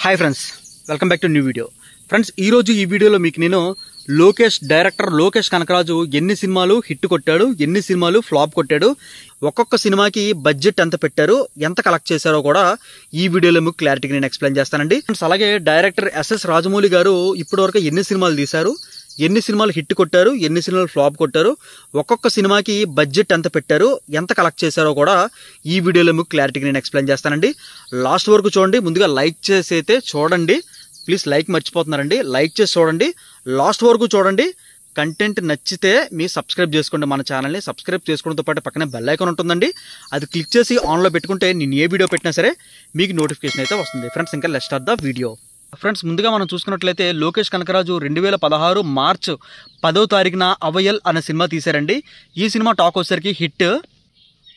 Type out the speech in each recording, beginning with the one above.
Hi friends, welcome back to new video. Friends, ఈరోజు ఈ వీడియోలో మీకు నేను డైరెక్టర్ లోకేష్ కనకరాజు ఎన్ని సినిమాలు హిట్ కొట్టాడు, ఎన్ని సినిమాలు ఫ్లాప్ కొట్టాడు, ఒక్కొక్క సినిమాకి బడ్జెట్ ఎంత పెట్టారు, ఎంత కలెక్ట్ చేశారో కూడా ఈ వీడియోలో మీకు క్లారిటీగా నేను ఎక్స్ప్లెయిన్ చేస్తానండి. ఫ్రెండ్స్, అలాగే డైరెక్టర్ ఎస్ఎస్ రాజమౌళి గారు ఇప్పటివరకు ఎన్ని సినిమాలు తీశారు, ఎన్ని సినిమాలు హిట్ కొట్టారు, ఎన్ని సినిమాలు ఫ్లాప్ కొట్టారు, ఒక్కొక్క సినిమాకి బడ్జెట్ ఎంత పెట్టారు, ఎంత కలెక్ట్ చేశారో కూడా ఈ వీడియోలో మీకు క్లారిటీగా నేను ఎక్స్ప్లెయిన్ చేస్తానండి. లాస్ట్ వరకు చూడండి. ముందుగా లైక్ చేసి అయితే చూడండి, ప్లీజ్ లైక్ మర్చిపోతున్నారండి. లైక్ చేసి చూడండి, లాస్ట్ వరకు చూడండి. కంటెంట్ నచ్చితే మీరు సబ్స్క్రైబ్ చేసుకోండి. మన ఛానల్ని సబ్స్క్రైబ్ చేసుకోవడంతో పాటు పక్కనే బెల్ ఐకాన్ ఉంటుందండి, అది క్లిక్ చేసి ఆన్లో పెట్టుకుంటే నేను ఏ వీడియో పెట్టినా సరే మీకు నోటిఫికేషన్ అయితే వస్తుంది. ఫ్రెండ్స్, ఇంకా let's start the video. Friends, ముందుగా మనం చూసుకున్నట్లయితే లోకేష్ కనకరాజు 2016 మార్చ్ 10వ తారీఖున అవయల్ అనే సినిమా తీశారండి. ఈ సినిమా టాక్ వచ్చేసరికి హిట్.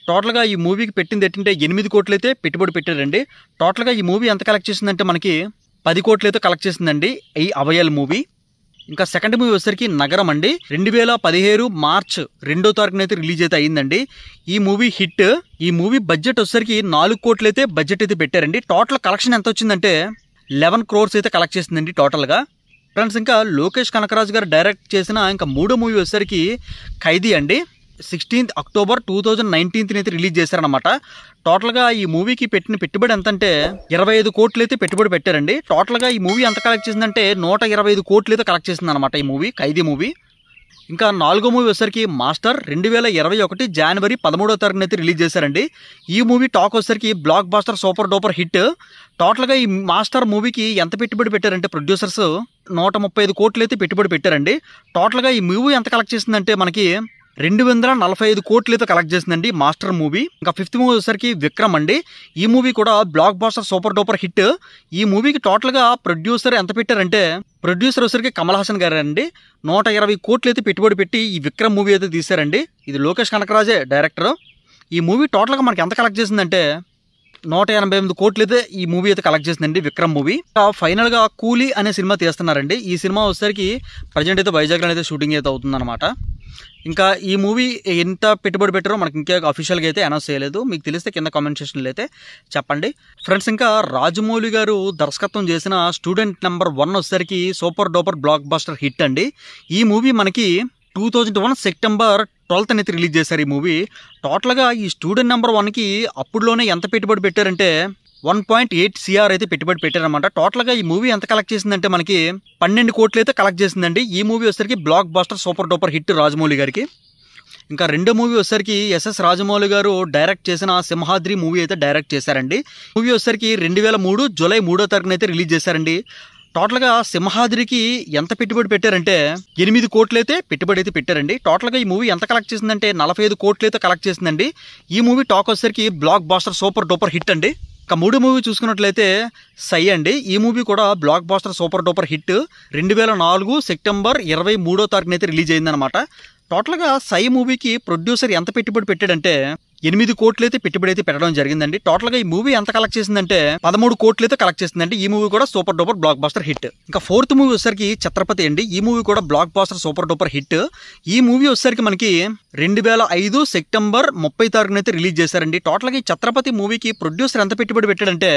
టోటల్గా ఈ మూవీకి పెట్టింది ఏంటంటే 8 కోట్లు అయితే పెట్టుబడి పెట్టారండి. టోటల్గా ఈ మూవీ ఎంత కలెక్ట్ చేసిందంటే మనకి 10 కోట్లు అయితే కలెక్ట్ చేసిందండి ఈ అవయల్ మూవీ. ఇంకా సెకండ్ మూవీ వచ్చేసరికి నగరం అండి. 2017 మార్చ్ 2వ తారీఖున అయితే రిలీజ్ అయితే అయ్యిందండి. ఈ మూవీ హిట్. ఈ మూవీ బడ్జెట్ వచ్చేసరికి 4 కోట్లు అయితే బడ్జెట్ అయితే పెట్టారండి. టోటల్ కలెక్షన్ ఎంత వచ్చిందంటే 11 crores అయితే కలెక్ట్ చేసిందండి టోటల్గా. ఫ్రెండ్స్, ఇంకా లోకేష్ కనకరాజు గారు డైరెక్ట్ చేసిన ఇంకా మూడో మూవీ వచ్చేసరికి ఖైదీ అండి. 16th October 2019 అయితే రిలీజ్ చేశారనమాట. టోటల్గా ఈ మూవీకి పెట్టిన పెట్టుబడి ఎంతంటే 25 కోట్లు అయితే పెట్టుబడి పెట్టారండి. టోటల్గా ఈ మూవీ ఎంత కలెక్ట్ చేసిందంటే 125 కోట్లు అయితే కలెక్ట్ చేసింది అనమాట ఈ మూవీ, ఖైదీ మూవీ. ఇంకా నాలుగో మూవీ వచ్చేసరికి మాస్టర్ 2021 జనవరి 13వ తారీఖున అయితే రిలీజ్ చేశారండి. ఈ మూవీ టాక్ వచ్చేసరికి blockbuster super duper hit. టోటల్గా ఈ మాస్టర్ మూవీకి ఎంత పెట్టుబడి పెట్టారంటే ప్రొడ్యూసర్స్ 135 కోట్లు అయితే పెట్టుబడి పెట్టారండి. టోటల్గా ఈ మూవీ ఎంత కలెక్ట్ చేసిందంటే మనకి 245 కోట్లు అయితే కలెక్ట్ చేసిందండి మాస్టర్ మూవీ. ఇంకా ఫిఫ్త్ మూవీ వచ్చేసరికి విక్రమ్ అండి. ఈ మూవీ కూడా blockbuster super duper hit. ఈ మూవీకి టోటల్గా ప్రొడ్యూసర్ ఎంత పెట్టారంటే ప్రొడ్యూసర్ వచ్చేసరికి కమల్ హాసన్ గారు అండి. 120 కోట్లు అయితే పెట్టుబడి పెట్టి ఈ విక్రమ్ మూవీ అయితే తీశారండి. ఇది లోకేష్ కనకరాజే డైరెక్టర్. ఈ మూవీ టోటల్గా మనకి ఎంత కలెక్ట్ చేసిందంటే 188 కోట్లు అయితే ఈ మూవీ అయితే కలెక్ట్ చేసిందండి విక్రమ్ మూవీ. ఫైనల్ గా కూలీ అనే సినిమా తీస్తున్నారండి. ఈ సినిమా వచ్చేసరికి ప్రజెంట్ అయితే వైజాగ్లో అయితే షూటింగ్ అయితే అవుతుందన్నమాట. ఇంకా ఈ మూవీ ఎంత పెట్టుబడి పెట్టారో మనకి ఇంకా అఫీషియల్గా అయితే అనౌన్స్ చేయలేదు. మీకు తెలిస్తే కింద కామెంట్ సెక్షన్లో అయితే చెప్పండి. ఫ్రెండ్స్, ఇంకా రాజమౌళి గారు దర్శకత్వం చేసిన స్టూడెంట్ నెంబర్ 1 వచ్చేసరికి super duper block buster hit అండి. ఈ మూవీ మనకి 2001 సెప్టెంబర్ 12th అయితే రిలీజ్ చేశారు ఈ మూవీ. టోటల్గా ఈ స్టూడెంట్ నెంబర్ 1కి అప్పుడులోనే ఎంత పెట్టుబడి పెట్టారంటే 1.8 CR అయితే పెట్టుబడి పెట్టారనమాట. టోటల్గా ఈ మూవీ ఎంత కలెక్ట్ చేసిందంటే మనకి 12 కోట్లు అయితే కలెక్ట్ చేసిందండి. ఈ మూవీ వచ్చేసరికి blockbuster super duper hit Rajamouli గారికి. ఇంకా రెండో మూవీ వచ్చేసరికి ఎస్ఎస్ రాజమౌళి గారు డైరెక్ట్ చేసిన సింహాద్రి మూవీ అయితే డైరెక్ట్ చేశారండి. మూవీ వచ్చేసరికి 2003 జూలై 3వ తారీఖున అయితే రిలీజ్ చేశారండి. టోటల్గా సింహాద్రికి ఎంత పెట్టుబడి పెట్టారంటే 8 కోట్లు అయితే పెట్టుబడి అయితే పెట్టారండి. టోటల్గా ఈ మూవీ ఎంత కలెక్ట్ చేసిందంటే 45 కోట్లు అయితే కలెక్ట్ చేసిందండి. ఈ మూవీ టాక్ వచ్చేసరికి blockbuster super duper hit అండి. ఇంకా మూడో మూవీ చూసుకున్నట్లయితే సై అండి. ఈ మూవీ కూడా blockbuster super duper hit. 2004 September 23వ తారీఖున అయితే రిలీజ్ అయిందనమాట. టోటల్గా సై మూవీకి ప్రొడ్యూసర్ ఎంత పెట్టుబడి పెట్టాడంటే 8 కోట్లు అయితే పెట్టుబడి అయితే పెట్టడం జరిగిందండి. టోటల్గా ఈ మూవీ ఎంత కలెక్ట్ చేసిందంటే 13 కోట్లు అయితే కలెక్ట్ చేసిందండి. ఈ మూవీ కూడా super duper blockbuster hit. ఇంకా ఫోర్త్ మూవీ వచ్చేసరికి ఛత్రపతి అండి. ఈ మూవీ కూడా blockbuster super duper hit. ఈ మూవీ వచ్చేసరికి మనకి 2005 సెప్టెంబర్ 30వ తారీఖున అయితే రిలీజ్ చేశారండి. టోటల్గా ఈ ఛత్రపతి మూవీకి ప్రొడ్యూసర్ ఎంత పెట్టుబడి పెట్టాడంటే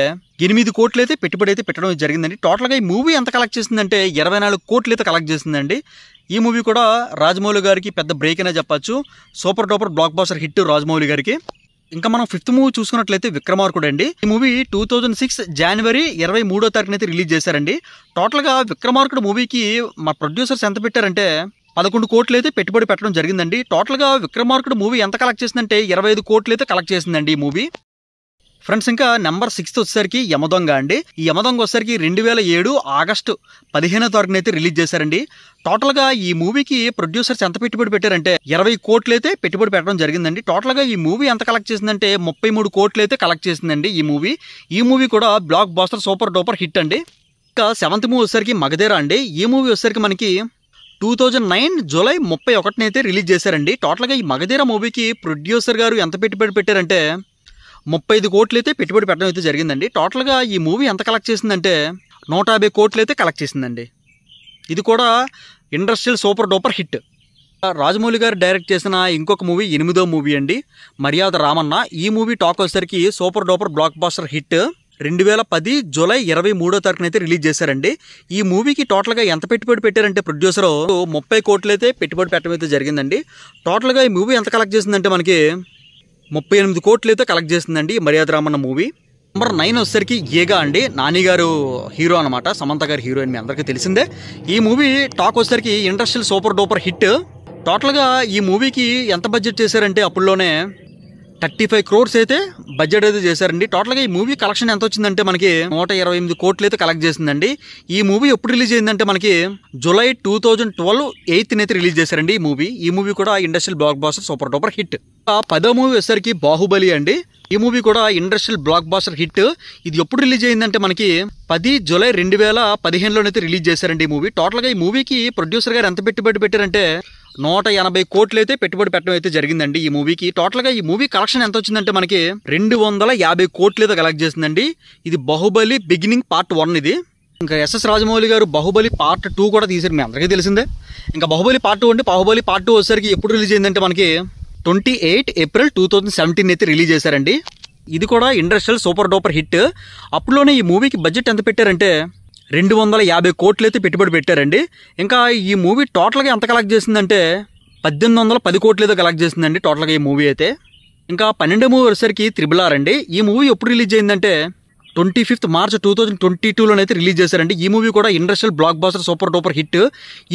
8 కోట్లు అయితే పెట్టుబడి అయితే పెట్టడం జరిగిందండి. టోటల్గా ఈ మూవీ ఎంత కలెక్ట్ చేసిందంటే 24 కోట్లు అయితే కలెక్ట్ చేసిందండి. ఈ మూవీ కూడా రాజమౌళి గారికి పెద్ద బ్రేక్ అనే చెప్పచ్చు. Super duper blockbuster hit Rajamouli గారికి. ఇంకా మనం ఫిఫ్త్ మూవీ చూసుకున్నట్లయితే విక్రమార్కుడు అండి. ఈ మూవీ 2006 జనవరి 23వ తారీఖున అయితే రిలీజ్ చేశారండి. టోటల్గా విక్రమార్కుడు మూవీకి మా ప్రొడ్యూసర్స్ ఎంత పెట్టారంటే 11 కోట్లు అయితే పెట్టుబడి పెట్టడం జరిగిందండి. టోటల్గా విక్రమార్కుడు మూవీ ఎంత కలెక్ట్ చేసిందంటే 25 కోట్లు అయితే కలెక్ట్ చేసిందండి ఈ మూవీ. ఫ్రెండ్స్, ఇంకా నెంబర్ 6 వచ్చేసరికి యమదొంగ అండి. ఈ యమదొంగ వచ్చేసరికి 2007 ఆగస్టు 15వ తారీఖున అయితే రిలీజ్ చేశారండి. టోటల్గా ఈ మూవీకి ప్రొడ్యూసర్స్ ఎంత పెట్టుబడి పెట్టారంటే 20 కోట్లు అయితే పెట్టుబడి పెట్టడం జరిగిందండి. టోటల్గా ఈ మూవీ ఎంత కలెక్ట్ చేసిందంటే 33 కోట్లు అయితే కలెక్ట్ చేసిందండి ఈ మూవీ. ఈ మూవీ కూడా blockbuster super duper hit అండి. ఇంకా 7th మూవీ వచ్చేసరికి మగధీర అండి. ఈ మూవీ వచ్చేసరికి మనకి 2009 జూలై 31న అయితే రిలీజ్ చేశారండి. టోటల్గా ఈ మగధీర మూవీకి ప్రొడ్యూసర్ గారు ఎంత పెట్టుబడి పెట్టారంటే 35 కోట్లు అయితే పెట్టుబడి పెట్టడం అయితే జరిగిందండి. టోటల్గా ఈ మూవీ ఎంత కలెక్ట్ చేసిందంటే 150 కోట్లు అయితే కలెక్ట్ చేసిందండి. ఇది కూడా industrial super duper hit. Rajamouli గారు డైరెక్ట్ చేసిన ఇంకొక మూవీ 8వ మూవీ అండి, మర్యాద రామన్న. ఈ మూవీ టాక్ వచ్చేసరికి super duper blockbuster hit. 2010 July 23వ తారీఖున అయితే రిలీజ్ చేశారండి. ఈ మూవీకి టోటల్గా ఎంత పెట్టుబడి పెట్టారంటే ప్రొడ్యూసర్ 30 కోట్లు అయితే పెట్టుబడి పెట్టడం అయితే జరిగిందండి. టోటల్గా ఈ మూవీ ఎంత కలెక్ట్ చేసిందంటే మనకి 38 కోట్లు అయితే కలెక్ట్ చేసిందండి మర్యాద రామన్న మూవీ. నెంబర్ 9 వచ్చేసరికి ఏగా అండి. నాని గారు హీరో అనమాట, సమంత గారు హీరోయిన్ మీ అందరికీ తెలిసిందే. ఈ మూవీ టాక్ వచ్చేసరికి ఇండస్ట్రియల్ సూపర్ డూపర్ హిట్. టోటల్గా ఈ మూవీకి ఎంత బడ్జెట్ చేశారంటే అప్పుడులోనే 35 crores అయితే బడ్జెట్ అయితే చేశారండి. టోటల్గా ఈ మూవీ కలెక్షన్ ఎంత వచ్చిందంటే మనకి 128 కోట్లు అయితే కలెక్ట్ చేసిందండి. ఈ మూవీ ఎప్పుడు రిలీజ్ అయిందంటే మనకి జూలై 2012 8th అయితే రిలీజ్ చేశారండి ఈ మూవీ కూడా industrial blockbuster super duper hit. 10వ మూవీ వచ్చేసరికి బాహుబలి అండి. ఈ మూవీ కూడా ఇండస్ట్రియల్ బ్లాక్ బాస్టర్ హిట్. ఇది ఎప్పుడు రిలీజ్ అయిందంటే మనకి 10 జూలై 2015లోనైతే రిలీజ్ చేశారండి ఈ మూవీ. టోటల్గా ఈ మూవీకి ప్రొడ్యూసర్ గారు ఎంత పెట్టుబడి పెట్టారంటే 180 కోట్లు అయితే పెట్టుబడి పెట్టడం అయితే జరిగిందండి ఈ మూవీకి. టోటల్గా ఈ మూవీ కలెక్షన్ ఎంత వచ్చిందంటే మనకి 250 కోట్లు అయితే కలెక్ట్ చేసిందండి. ఇది బాహుబలి బిగినింగ్ పార్ట్ 1 ఇది. ఇంకా ఎస్ఎస్ రాజమౌళి గారు బాహుబలి పార్ట్ 2 కూడా తీశారు, మీ అందరికీ తెలిసిందే. ఇంకా బాహుబలి పార్ట్ 2 అంటే బాహుబలి పార్ట్ 2 వచ్చేసరికి ఎప్పుడు రిలీజ్ అయిందంటే మనకి 28 ఏప్రిల్ 2017 అయితే రిలీజ్ చేశారండి. ఇది కూడా ఇండస్ట్రియల్ సూపర్ డూపర్ హిట్. అప్పుడులోనే ఈ మూవీకి బడ్జెట్ ఎంత పెట్టారంటే 250 కోట్లు అయితే పెట్టుబడి పెట్టారండి. ఇంకా ఈ మూవీ టోటల్గా ఎంత కలెక్ట్ చేసిందంటే 1810 కోట్లు అయితే కలెక్ట్ చేసిందండి టోటల్గా ఈ మూవీ అయితే. ఇంకా 12వ మూవీ వచ్చేసరికి RRR అండి. ఈ మూవీ ఎప్పుడు రిలీజ్ అయిందంటే 25 మార్చ్ 2022లోనైతే రిలీజ్ చేశారండి. ఈ మూవీ కూడా industrial blockbuster super duper hit.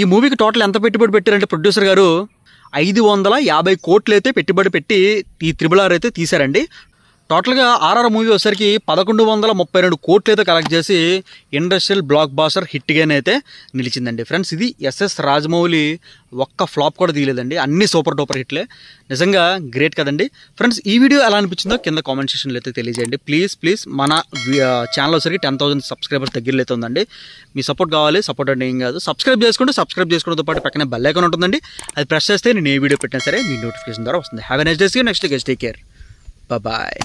ఈ మూవీకి టోటల్ ఎంత పెట్టుబడి పెట్టారంటే ప్రొడ్యూసర్ గారు 550 కోట్లు అయితే పెట్టుబడి పెట్టి ఈ RRR అయితే తీశారండి. టోటల్గా RRR మూవీ వచ్చేసరికి 1132 కోట్లు అయితే కలెక్ట్ చేసి ఇండస్ట్రియల్ బ్లాక్ బాస్టర్ హిట్గానైతే నిలిచిందండి. ఫ్రెండ్స్, ఇది ఎస్ఎస్ రాజమౌళి ఒక్క ఫ్లాప్ కూడా తీయలేదండి, అన్ని సూపర్ డూపర్ హిట్లే. నిజంగా గ్రేట్ కదండి. ఫ్రెండ్స్, ఈ వీడియో ఎలా అనిపించిందో కింద కామెంట్ సెక్షన్లో అయితే తెలియజేయండి. ప్లీజ్ మన ఛానల్ వచ్చేసరికి 10,000 సబ్స్క్రైబర్స్ దగ్గరలో అయితే ఉందండి. మీ సపోర్ట్ కావాలి. సపోర్ట్ అంటే ఏం కాదు, సబ్స్క్రైబ్ చేసుకోవడంతో పాటు పక్కనే బెల్ ఐకాన్ ఉంటుందండి. అది ప్రెస్ చేస్తే నేను ఏ వీడియో పెట్టినా సరే మీ నోటిఫికేషన్ ద్వారా వస్తుంది. Have a nice day. See you next day. Take care. Bye.